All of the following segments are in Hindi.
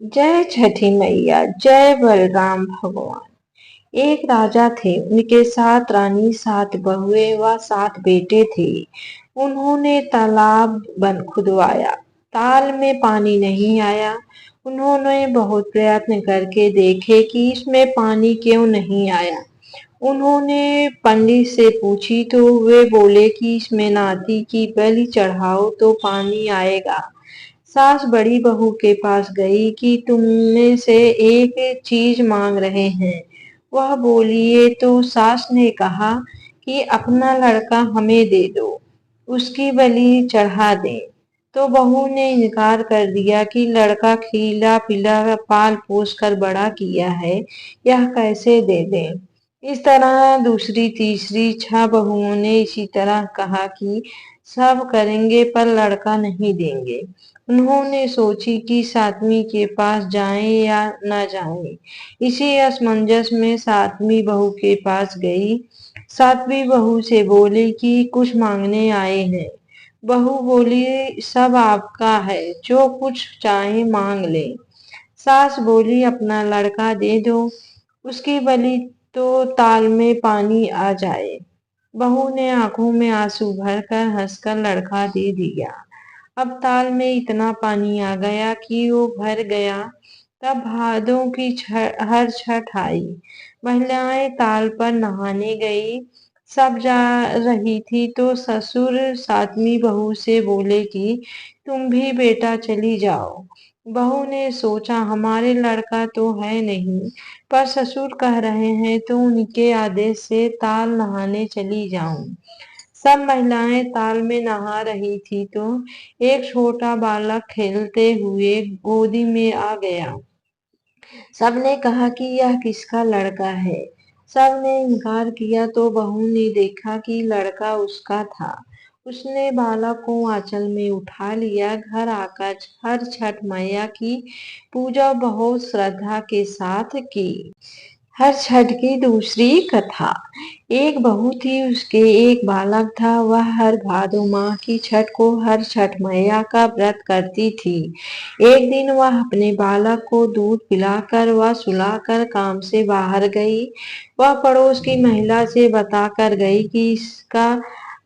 जय छठी मैया, जय बलराम भगवान। एक राजा थे, उनके 7 रानी, 7 बहुएं व 7 बेटे थे। उन्होंने तालाब बन खुदवाया, ताल में पानी नहीं आया। उन्होंने बहुत प्रयत्न करके देखे कि इसमें पानी क्यों नहीं आया। उन्होंने पंडित से पूछी तो वे बोले कि इसमें नाती की बलि चढ़ाओ तो पानी आएगा। सास बड़ी बहू के पास गई कि तुम में से एक चीज मांग रहे हैं। वह बोलिए तो सास ने कहा कि अपना लड़का हमें दे दो, उसकी बलि चढ़ा दें। तो बहू ने इनकार कर दिया कि लड़का खिला पिला पाल पोस कर बड़ा किया है, यह कैसे दे दें। इस तरह दूसरी तीसरी 6 बहुओं ने इसी तरह कहा कि सब करेंगे पर लड़का नहीं देंगे। उन्होंने सोची कि 7वीं के पास जाएं या न जाएं। इसी असमंजस में 7वीं बहू के पास गई। 7वीं बहू से बोली कि कुछ मांगने आए हैं। बहू बोली सब आपका है, जो कुछ चाहे मांग ले। सास बोली अपना लड़का दे दो, उसकी बलि तो ताल में पानी आ जाए। बहू ने आंखों में आंसू भरकर हंसकर लड़का दे दिया। अब ताल में इतना पानी आ गया कि वो भर गया। तब भादों की हर छठ आई। महिलाएं ताल पर नहाने गई। सब जा रही थी तो ससुर 7वीं बहू से बोले कि तुम भी बेटा चली जाओ। बहू ने सोचा हमारे लड़का तो है नहीं, पर ससुर कह रहे हैं तो उनके आदेश से ताल नहाने चली जाऊं। सब महिलाएं ताल में नहा रही थी तो एक छोटा बालक खेलते हुए गोदी में आ गया। सबने कहा कि यह किसका लड़का है। सबने इनकार किया तो बहू ने देखा कि लड़का उसका था। उसने बालक को आंचल में उठा लिया। घर आकर हर छठ मैया की पूजा बहुत श्रद्धा के साथ की। हर छठ की दूसरी कथा। एक बहू थी, उसके एक बालक था। वह हर भादो माह की छठ को हर छठ मैया का व्रत करती थी। एक दिन वह अपने बालक को दूध पिलाकर व सुलाकर काम से बाहर गई। वह पड़ोस की महिला से बताकर गई कि इसका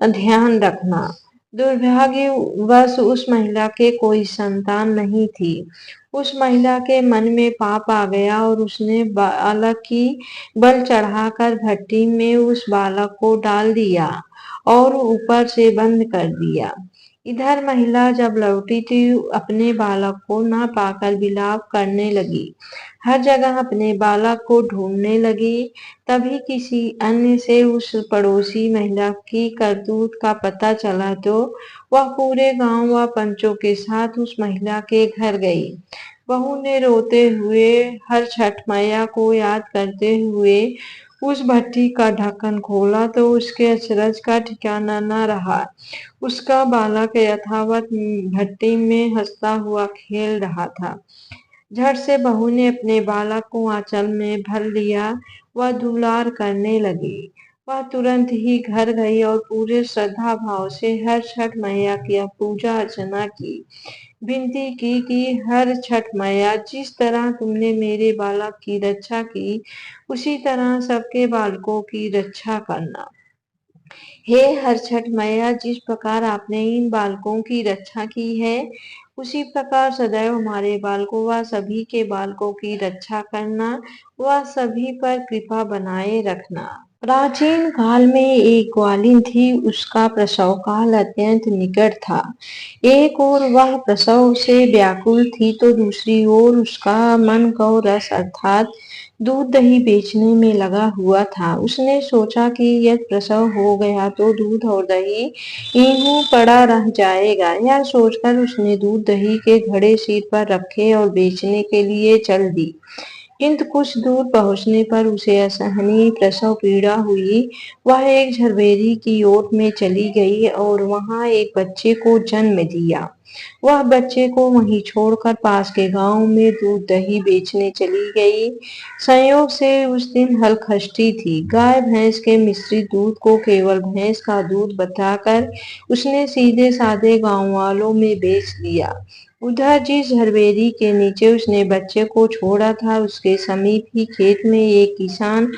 ध्यान रखना। दुर्भाग्यवश उस महिला के कोई संतान नहीं थी। उस महिला के मन में पाप आ गया और उसने बालक की बल चढ़ाकर भट्टी में उस बालक को डाल दिया और ऊपर से बंद कर दिया। इधर महिला जब लौटी थी, अपने बालक को ना पाकर विलाप करने लगी। हर जगह अपने बालक को ढूंढने लगी। तभी किसी अन्य से उस पड़ोसी महिला की करतूत का पता चला तो वह पूरे गांव व पंचों के साथ उस महिला के घर गई। बहू ने रोते हुए हर छठ मैया को याद करते हुए उस भट्टी का ढक्कन खोला तो उसके अचरज का ठिकाना न रहा। उसका बालक यथावत भट्टी में हंसता हुआ खेल रहा था। झट से बहू ने अपने बालक को आंचल में भर लिया। वह दुलार करने लगी। वह तुरंत ही घर गई और पूरे श्रद्धा भाव से हर छठ मैया की पूजा अर्चना की। विनती की कि हर छठ मैया, जिस तरह तुमने मेरे बालक की रक्षा की, उसी तरह सबके बालकों की रक्षा करना। हे हर छठ मैया, जिस प्रकार आपने इन बालकों की रक्षा की है, उसी प्रकार सदैव हमारे बालकों व सभी के बालकों की रक्षा करना व सभी पर कृपा बनाए रखना। प्राचीन काल में एक ग्वालिन थी, उसका प्रसव काल अत्यंत निकट था। एक ओर वह प्रसव से व्याकुल थी तो दूसरी ओर उसका मन गौ रस अर्थात दूध दही बेचने में लगा हुआ था। उसने सोचा कि यदि प्रसव हो गया तो दूध और दही यूं पड़ा रह जाएगा। यह सोचकर उसने दूध दही के घड़े सिर पर रखे और बेचने के लिए चल दी। किंतु कुछ दूर पहुंचने पर उसे असहनीय प्रसव पीड़ा हुई। वह एक झरबेरी की ओट में चली गई और वहां एक बच्चे को जन्म दिया। वह बच्चे को वहीं छोड़कर पास के गांव में दूध दही बेचने चली गई। संयोग से उस दिन हलखष्टी थी। गाय भैंस के मिश्रित दूध को केवल भैंस का दूध बताकर उसने सीधे साधे गांव वालों में बेच दिया। उधर जिस झरबेरी के नीचे उसने बच्चे को छोड़ा था उसके समीप ही खेत में एक किसान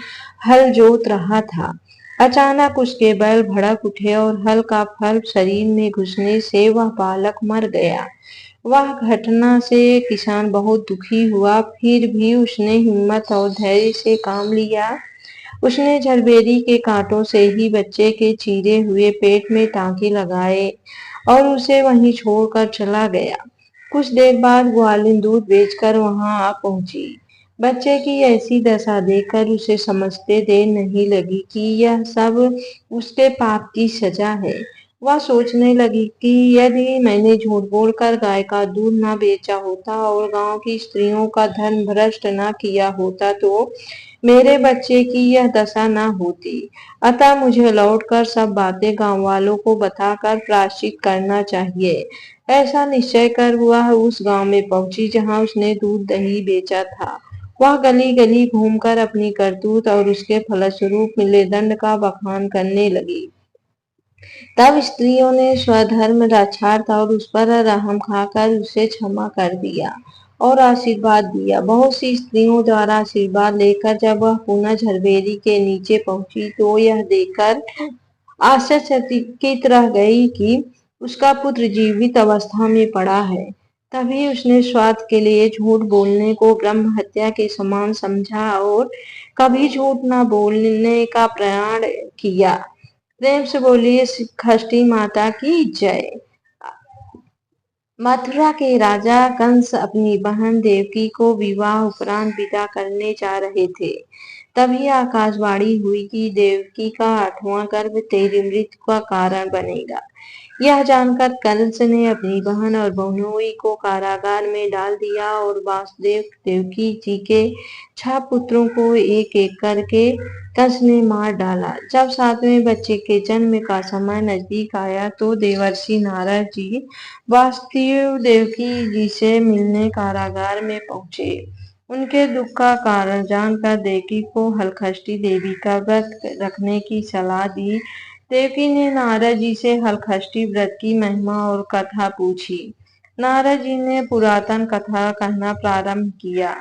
हल जोत रहा था। अचानक उसके बैल भड़क उठे और हल का फल शरीर में घुसने से वह बालक मर गया। वह घटना से किसान बहुत दुखी हुआ, फिर भी उसने हिम्मत और धैर्य से काम लिया। उसने झरबेरी के कांटों से ही बच्चे के चीरे हुए पेट में टांके लगाए और उसे वहीं छोड़कर चला गया। कुछ देर बाद ग्वालिन दूध बेचकर वहां आ पहुंची। बच्चे की ऐसी दशा देखकर उसे समझते देर नहीं लगी कि यह सब उसके पाप की सजा है। वह सोचने लगी कि यदि मैंने झूठ बोलकर गाय का दूध न बेचा होता और गांव की स्त्रियों का धन भ्रष्ट न किया होता तो मेरे बच्चे की यह दशा न होती। अतः मुझे लौटकर सब बातें गांव वालों को बताकर प्रायश्चित करना चाहिए। ऐसा निश्चय कर वह उस गांव में पहुंची जहां उसने दूध दही बेचा था। वह गली गली घूमकर अपनी करतूत और उसके फलस्वरूप मिले दंड का बखान करने लगी। तब स्त्रियों ने स्वधर्म रक्षार्थ और उस पर रहम खाकर उसे क्षमा कर दिया और आशीर्वाद दिया। बहुत सी स्त्रियों द्वारा आशीर्वाद लेकर जब वह पुनः झरबेरी के नीचे पहुंची तो यह देखकर आश्चर्यचकित रह गई कि उसका पुत्र जीवित अवस्था में पड़ा है। तभी उसने स्वार्थ के लिए झूठ बोलने को ब्रह्म हत्या के समान समझा और कभी झूठ न बोलने का प्रण किया। प्रेम से बोलिए षष्ठी माता की जय। मथुरा के राजा कंस अपनी बहन देवकी को विवाह उपरांत विदा करने जा रहे थे। तभी आकाशवाणी हुई कि देवकी का 8वां गर्भ तेरी मृत्यु का कारण बनेगा। यह जानकर कंस ने अपनी बहन और बहुनोई को कारागार में डाल दिया और वासुदेव देवकी जी के 6 पुत्रों को एक एक करके कंस ने मार डाला। जब 7वें बच्चे के जन्म का समय नजदीक आया तो देवर्षि नारद जी वासुदेव देवकी जी से मिलने कारागार में पहुंचे। उनके दुख का कारण जानकर देवकी को हलखष्टी देवी का व्रत रखने की सलाह दी। देवकी ने नारद जी से हलखष्टी व्रत की महिमा और कथा पूछी। नारद जी ने पुरातन कथा कहना प्रारंभ किया।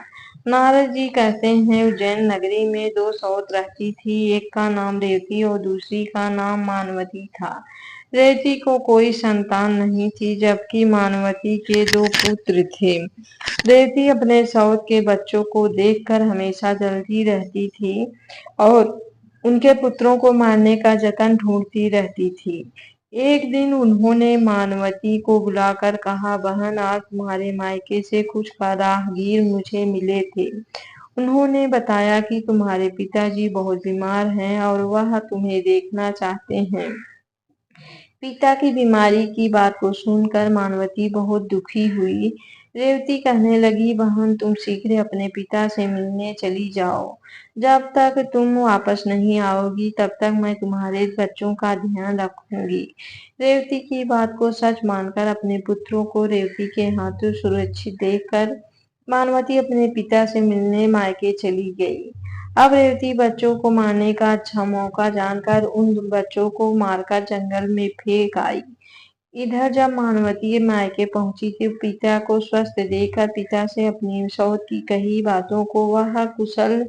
नारद जी कहते हैं उज्जैन नगरी में 2 सौत रहती थी। एक का नाम रेवती और दूसरी का नाम मानवती था। रेवती को कोई संतान नहीं थी जबकि मानवती के 2 पुत्र थे। रेवती अपने सौत के बच्चों को देखकर हमेशा जलती रहती थी और उनके पुत्रों को मारने का जतन ढूंढती रहती थी। एक दिन उन्होंने मानवती को बुलाकर कहा, बहन आज तुम्हारे मायके से कुछ राहगीर मुझे मिले थे। उन्होंने बताया कि तुम्हारे पिताजी बहुत बीमार हैं और वह तुम्हें देखना चाहते हैं। पिता की बीमारी की बात को सुनकर मानवती बहुत दुखी हुई। रेवती कहने लगी, बहन तुम शीघ्र अपने पिता से मिलने चली जाओ। जब तक तुम वापस नहीं आओगी तब तक मैं तुम्हारे बच्चों का ध्यान रखूंगी। रेवती की बात को सच मानकर अपने पुत्रों को रेवती के हाथों सुरक्षित देखकर मानवती अपने पिता से मिलने मायके चली गई। अब रेवती बच्चों को मारने का अच्छा मौका जानकर उन बच्चों को मारकर जंगल में फेंक आई। इधर जब मानवती मायके पहुंची तो पिता को स्वस्थ देखकर पिता से अपनी सौत की कही बातों को वह कुशल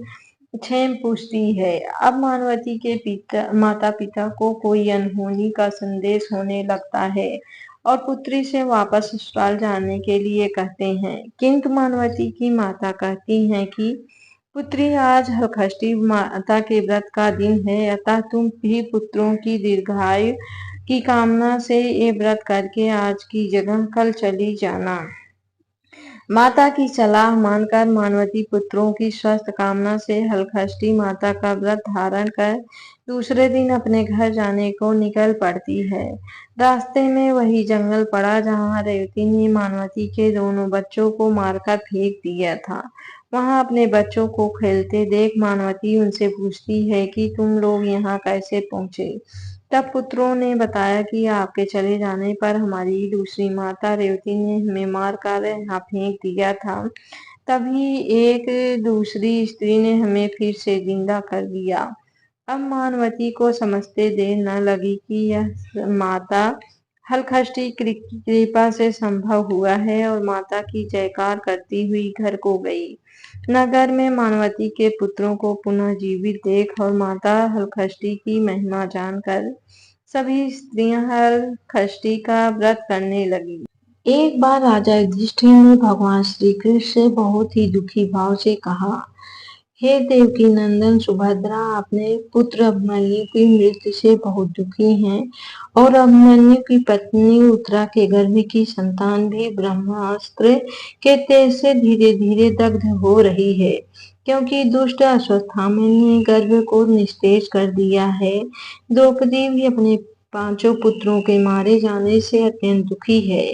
क्षेम पूछती है। अब मानवती के माता पिता को कोई अनहोनी का संदेश होने लगता है और पुत्री से वापस ससुराल जाने के लिए कहते हैं। किंतु मानवती की माता कहती हैं कि पुत्री आज हलखष्टी माता के व्रत का दिन है, अतः तुम भी पुत्रों की दीर्घायु की कामना से ये व्रत करके आज की जगह कल चली जाना। माता की सलाह मानकर मानवती पुत्रों की स्वस्थ कामना से हलखष्टी माता का व्रत धारण कर दूसरे दिन अपने घर जाने को निकल पड़ती है। रास्ते में वही जंगल पड़ा जहाँ रेवती ने मानवती के दोनों बच्चों को मारकर फेंक दिया था। वहां अपने बच्चों को खेलते देख मानवती उनसे पूछती है कि तुम लोग यहाँ कैसे पहुंचे। तब पुत्रों ने बताया कि आपके चले जाने पर हमारी दूसरी माता रेवती ने हमें मार कर यहाँ फेंक दिया था। तभी एक दूसरी स्त्री ने हमें फिर से जिंदा कर दिया। अब मानवती को समझते देर न लगी कि यह माता हलखष्टी की कृपा से संभव हुआ है और माता की जयकार करती हुई घर को गई। नगर में मानवती के पुत्रों को पुनः जीवित देख और माता हलखष्टी की महिमा जानकर सभी स्त्रियां हलखष्टी का व्रत करने लगी। एक बार राजा युधिष्ठिर ने भगवान श्री कृष्ण से बहुत ही दुखी भाव से कहा, हे देवकी नंदन सुभद्रा, अपने पुत्र अभिमन्यु की मृत्यु से बहुत दुखी हैं और अभिमन्यु की पत्नी उत्तरा के गर्भ की संतान भी ब्रह्मास्त्र के तेज से धीरे धीरे दग्ध हो रही है, क्योंकि दुष्ट अश्वत्थामा ने गर्भ को निस्तेज कर दिया है। द्रौपदी भी अपने पांचों पुत्रों के मारे जाने से अत्यंत दुखी है।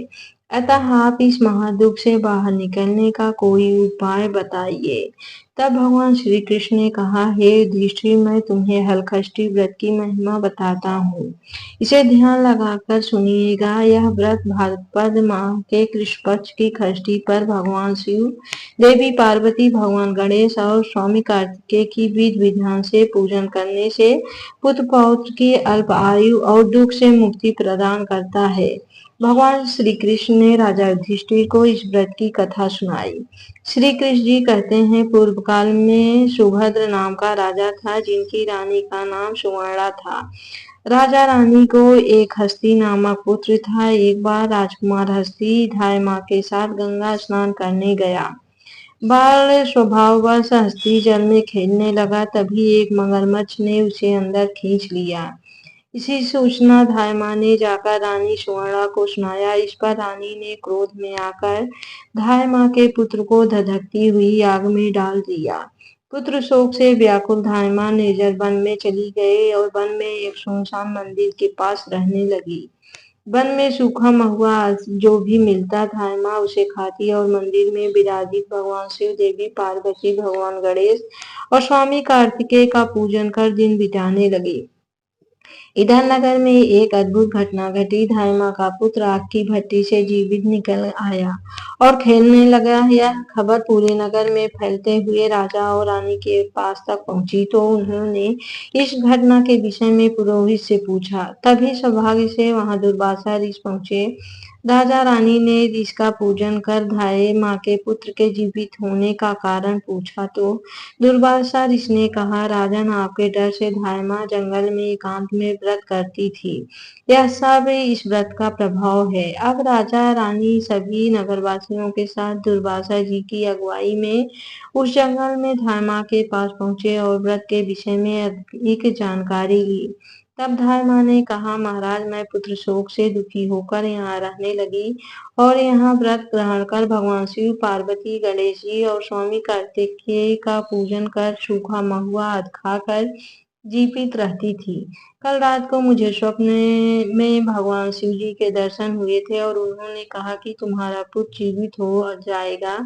अतः आप इस महादुख से बाहर निकलने का कोई उपाय बताइए। तब भगवान श्री कृष्ण ने कहा, हे युधिष्ठिर, मैं तुम्हें हलखष्टी व्रत की महिमा बताता हूँ। इसे ध्यान लगाकर सुनिएगा। यह व्रत भाद्रपद माह के कृष्ण पक्ष की षष्ठी पर भगवान शिव, देवी पार्वती, भगवान गणेश और स्वामी कार्तिकेय की विधि विधान से पूजन करने से पुत्र पौत्र की अल्प आयु और दुख से मुक्ति प्रदान करता है। भगवान श्री कृष्ण ने राजा युधिष्ठिर को इस व्रत की कथा सुनाई। श्री कृष्ण जी कहते हैं, पूर्व काल में सुभद्र नाम का राजा था, जिनकी रानी का नाम सुवर्णा था। राजा रानी को एक हस्ती नामक पुत्र था। एक बार राजकुमार हस्ती धाय माँ के साथ गंगा स्नान करने गया। बाल स्वभाववश हस्ती जल में खेलने लगा, तभी एक मगरमच्छ ने उसे अंदर खींच लिया। इसी सूचना धायमा ने जाकर रानी सुवर्णा को सुनाया। इस पर रानी ने क्रोध में आकर धायमा के पुत्र को धधकती हुई आग में डाल दिया। पुत्र शोक से व्याकुल धायमा निर्जन वन में चली गई और वन में एक सुनसान मंदिर के पास रहने लगी। वन में सूखा महुआ जो भी मिलता धायमा उसे खाती और मंदिर में विराजित भगवान शिव, देवी पार्वती, भगवान गणेश और स्वामी कार्तिकेय का पूजन कर दिन बिताने लगी। इधर नगर में एक अद्भुत घटना घटी। धायमा का पुत्र आग की भट्टी से जीवित निकल आया और खेलने लगा। यह खबर पूरे नगर में फैलते हुए राजा और रानी के पास तक पहुंची, तो उन्होंने इस घटना के विषय में पुरोहित से पूछा। तभी सौभाग्य से वहां दुर्वासा ऋषि पहुंचे। राजा रानी ने ऋषि का पूजन कर धाय माँ के पुत्र के जीवित होने का कारण पूछा, तो दुर्वासा ऋषि ने कहा, राजन, आपके डर से धाय माँ जंगल में एकांत में व्रत करती थी। यह सब इस व्रत का प्रभाव है। अब राजा रानी सभी नगरवासियों के साथ दुर्वासा जी की अगुवाई में उस जंगल में धाय माँ के पास पहुंचे और व्रत के विषय में अधिक जानकारी ली। तब धाय माँ ने कहा, महाराज, मैं पुत्र शोक से दुखी होकर यहाँ रहने लगी और यहाँ व्रत ग्रहण कर भगवान शिव, पार्वती, गणेश जी और स्वामी कार्तिकेय का पूजन कर सूखा महुआ आदि खाकर जीवित रहती थी। कल रात को मुझे स्वप्न में भगवान शिव जी के दर्शन हुए थे और उन्होंने कहा कि तुम्हारा पुत्र जीवित हो जाएगा।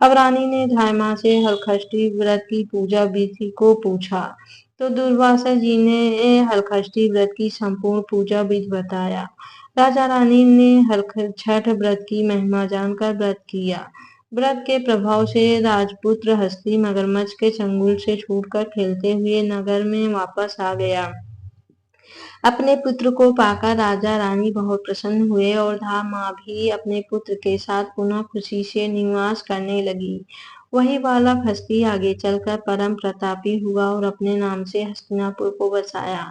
अब रानी ने धाय माँ से हलखष्टी व्रत की पूजा विधि को पूछा, तो दुर्वासा जी ने हलखष्टी व्रत की संपूर्ण पूजा विधि बताया। राजा रानी ने छठ व्रत की महिमा जानकर व्रत किया। व्रत के प्रभाव से राजपुत्र हस्ती मगरमच्छ के चंगुल से छूटकर खेलते हुए नगर में वापस आ गया। अपने पुत्र को पाकर राजा रानी बहुत प्रसन्न हुए और धामा भी अपने पुत्र के साथ पुनः खुशी से निवास करने लगी। वही बालक हस्ती आगे चलकर परम प्रतापी हुआ और अपने नाम से हस्तिनापुर को बसाया।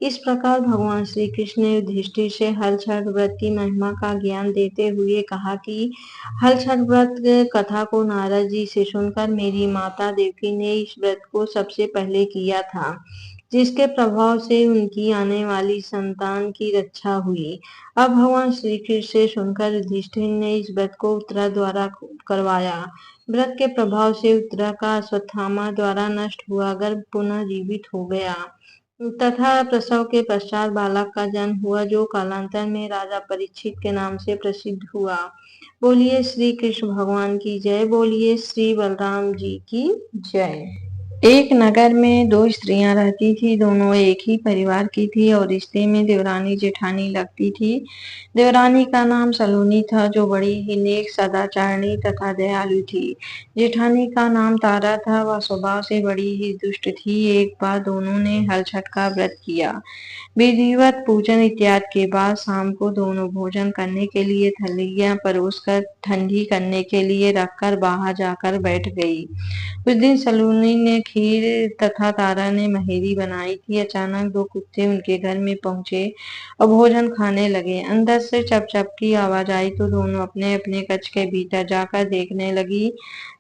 इस प्रकार भगवान श्री कृष्ण ने युधिष्ठिर से हल छठ व्रत की महिमा का ज्ञान देते हुए कहा कि हल छठ व्रत कथा को नारद जी से सुनकर मेरी माता देवकी ने इस व्रत को सबसे पहले किया था, जिसके प्रभाव से उनकी आने वाली संतान की रक्षा हुई। अब भगवान श्री कृष्ण से सुनकर युधिष्ठिर ने इस व्रत को उत्तरा द्वारा करवाया। व्रत के प्रभाव से उत्तरा का अश्वत्थामा द्वारा नष्ट हुआ गर्भ पुनः जीवित हो गया तथा प्रसव के पश्चात बालक का जन्म हुआ, जो कालांतर में राजा परीक्षित के नाम से प्रसिद्ध हुआ। बोलिए श्री कृष्ण भगवान की जय। बोलिए श्री बलराम जी की जय। एक नगर में दो स्त्रियां रहती थी। दोनों एक ही परिवार की थी और रिश्ते में देवरानी जेठानी लगती थी। देवरानी का नाम सलोनी था, जो बड़ी ही नेक, सदाचारणी तथा दयालु थी। जेठानी का नाम तारा था, वह स्वभाव से बड़ी ही दुष्ट थी। एक बार दोनों ने हल छठ का व्रत किया। विधिवत पूजन इत्यादि के बाद शाम को दोनों भोजन करने के लिए थलियां परोसकर ठंडी करने के लिए रखकर बाहर जाकर बैठ गई। उस दिन सलोनी ने खीर तथा तारा ने महेरी बनाई थी। अचानक दो कुत्ते उनके घर में पहुंचे और भोजन खाने लगे। अंदर से चप चप की आवाज आई तो दोनों अपने अपने कक्ष के भीतर जाकर देखने लगी।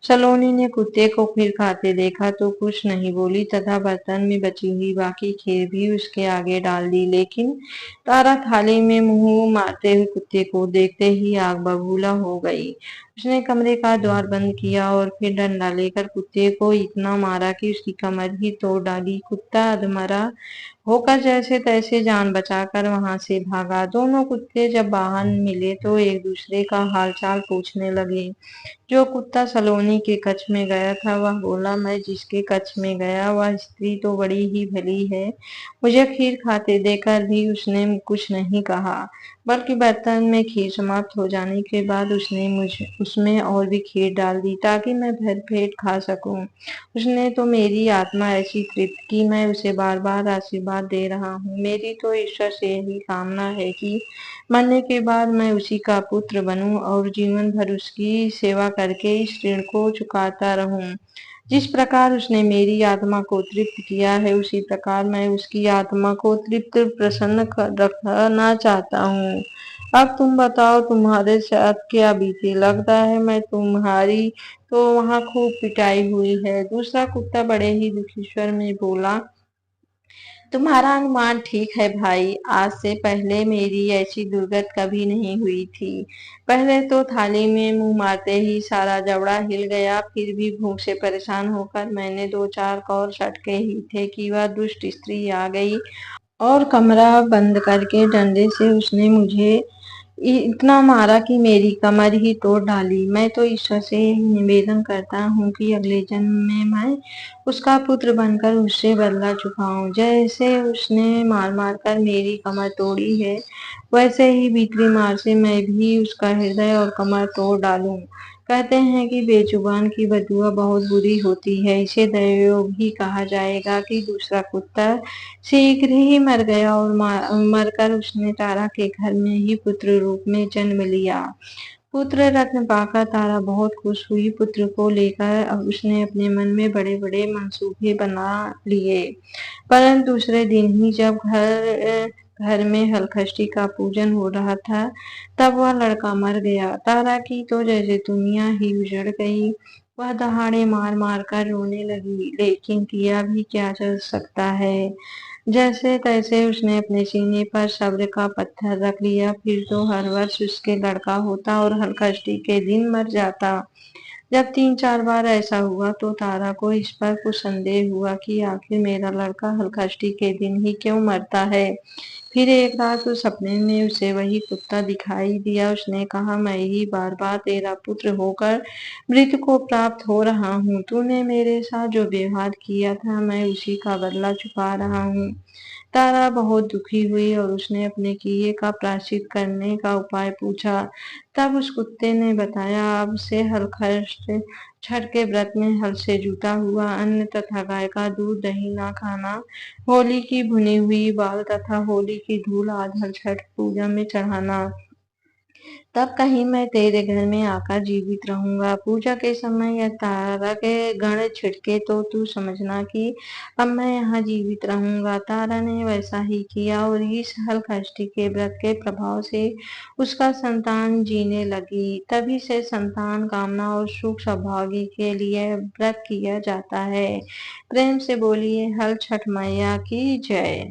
सलोनी ने कुत्ते को खीर खाते देखा तो कुछ नहीं बोली तथा बर्तन में बची हुई बाकी खीर भी उसके आगे डाल दी। लेकिन तारा थाली में मुंह मारते हुए कुत्ते को देखते ही आग बबूला हो गई। उसने कमरे का द्वार बंद किया और फिर डंडा लेकर कुत्ते को इतना मारा कि उसकी कमर ही तोड़ डाली। कुत्ता अधमरा होकर जैसे तैसे जान बचाकर वहां से भागा। दोनों कुत्ते जब बाहर मिले तो एक दूसरे का हालचाल पूछने लगे। जो कुत्ता सलोनी के कक्ष में गया था वह बोला, मैं जिसके कक्ष में गया वह स्त्री तो बड़ी ही भली है। मुझे खीर खाते देखकर भी उसने कुछ नहीं कहा, बल्कि बर्तन में खीर समाप्त हो जाने के बाद उसने मुझे उसमें और भी खीर डाल दी ताकि मैं भर पेट खा सकूं। उसने तो मेरी आत्मा ऐसी तृप्त की मैं उसे बार बार आशीर्वाद दे रहा हूँ। मेरी तो ईश्वर से यही कामना है कि मरने के बाद मैं उसी का पुत्र बनूं और जीवन भर उसकी सेवा करके इस ऋण को चुकाता रहूं। जिस प्रकार उसने मेरी आत्मा को तृप्त किया है उसी प्रकार मैं उसकी आत्मा को तृप्त प्रसन्न रखना चाहता हूँ। अब तुम बताओ, तुम्हारे साथ क्या बीती? लगता है मैं तुम्हारी तो वहां खूब पिटाई हुई है। दूसरा कुत्ता बड़े ही दुखी स्वर में बोला, तुम्हारा अनुमान ठीक है भाई। आज से पहले मेरी ऐसी दुर्गत कभी नहीं हुई थी। पहले तो थाली में मुंह मारते ही सारा जबड़ा हिल गया। फिर भी भूख से परेशान होकर मैंने दो चार कौर सटके ही थे कि वह दुष्ट स्त्री आ गई और कमरा बंद करके डंडे से उसने मुझे इतना मारा कि मेरी कमर ही तोड़ डाली। मैं तो ईश्वर से यही निवेदन करता हूँ कि अगले जन्म में मैं उसका पुत्र बनकर उससे बदला चुकाऊं। जैसे उसने मार मार कर मेरी कमर तोड़ी है वैसे ही भीतरी मार से मैं भी उसका हृदय और कमर तोड़ डालूं। कहते हैं कि बेजुबान की बददुआ बहुत बुरी होती है। इसे दैवयोग ही कहा जाएगा। कि दूसरा कुत्ता शीघ्र ही मर गया और मरकर उसने तारा के घर में ही पुत्र रूप में जन्म लिया। पुत्र रत्न पाकर तारा बहुत खुश हुई। पुत्र को लेकर अब उसने अपने मन में बड़े बड़े मंसूबे बना लिए। परंतु दूसरे दिन ही जब घर में हलखष्टी का पूजन हो रहा था तब वह लड़का मर गया। तारा की तो जैसे दुनिया ही उजड़ गई। वह दहाड़े मार मार कर रोने लगी, लेकिन किया भी क्या जा सकता है। जैसे तैसे उसने अपने सीने पर सब्र का पत्थर रख लिया। फिर तो हर वर्ष उसके लड़का होता और हलखष्टी के दिन मर जाता। जब तीन चार बार ऐसा हुआ तो तारा को इस पर कुछ संदेह हुआ कि आखिर मेरा लड़का हलखष्टी के दिन ही क्यों मरता है। फिर एक रात उस सपने में उसे वही कुत्ता दिखाई दिया। उसने कहा, मैं ही बार बार तेरा पुत्र होकर मृत्यु को प्राप्त हो रहा हूँ। तूने मेरे साथ जो व्यवहार किया था मैं उसी का बदला चुका रहा हूँ। तारा बहुत दुखी हुई और उसने अपने किए का प्रायश्चित करने का उपाय पूछा। तब उस कुत्ते ने बताया, अब से हलखष्ट छठ के व्रत में हल से जुटा हुआ अन्न तथा गाय का दूध दही ना खाना, होली की भुनी हुई बाल तथा होली की धूल आधा छठ पूजा में चढ़ाना। तब कहीं मैं तेरे घर में आकर जीवित रहूंगा। पूजा के समय यह तारा के गण छिड़के तो तू समझना कि अब मैं यहाँ जीवित रहूंगा। तारा ने वैसा ही किया और इस हलषष्ठी के व्रत के प्रभाव से उसका संतान जीने लगी। तभी से संतान कामना और सुख सौभाग्य के लिए व्रत किया जाता है। प्रेम से बोलिए हल छठ मैया की जय।